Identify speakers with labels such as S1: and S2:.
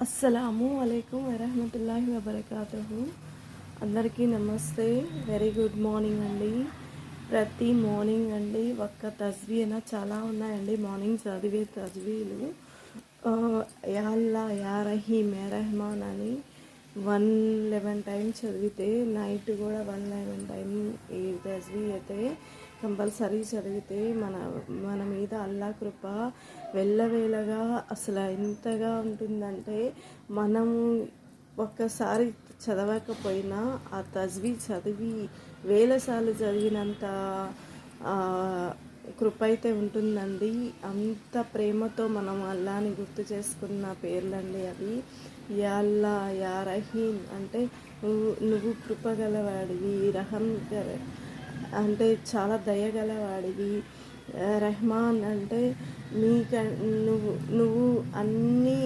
S1: అస్సలాము అలైకుం వరహమతుల్లాహి వబర్కాతుహు. అందరికీ నమస్తే, వెరీ గుడ్ మార్నింగ్ అండి. ప్రతి మార్నింగ్ అండి ఒక్క తజ్వీ అయినా చాలా ఉన్నాయండి మార్నింగ్ చదివే తజ్వీలు. యా అల్లా, యా రహీమ్, యా రెహమాన్ అని 111 టైమ్స్ చదివితే, నైట్ కూడా 111 టైం ఈ తజ్వీ అయితే కంపల్సరీ చదివితే మన మీద అల్లా కృప వెళ్ళవేళగా అసలు ఎంతగా ఉంటుందంటే, మనము ఒక్కసారి చదవకపోయినా ఆ తజ్వీ చదివి వేలసార్లు చదివినంత కృప అయితే ఉంటుందండి. అంత ప్రేమతో మనం అల్లాని గుర్తు చేసుకున్న పేర్లండి అవి. యా అల్లా, యా రహీమ్ అంటే నువ్వు కృపగలవాడివి, అంటే చాలా దయగలవాడివి, రెహమాన్ అంటే నువ్వు అన్నీ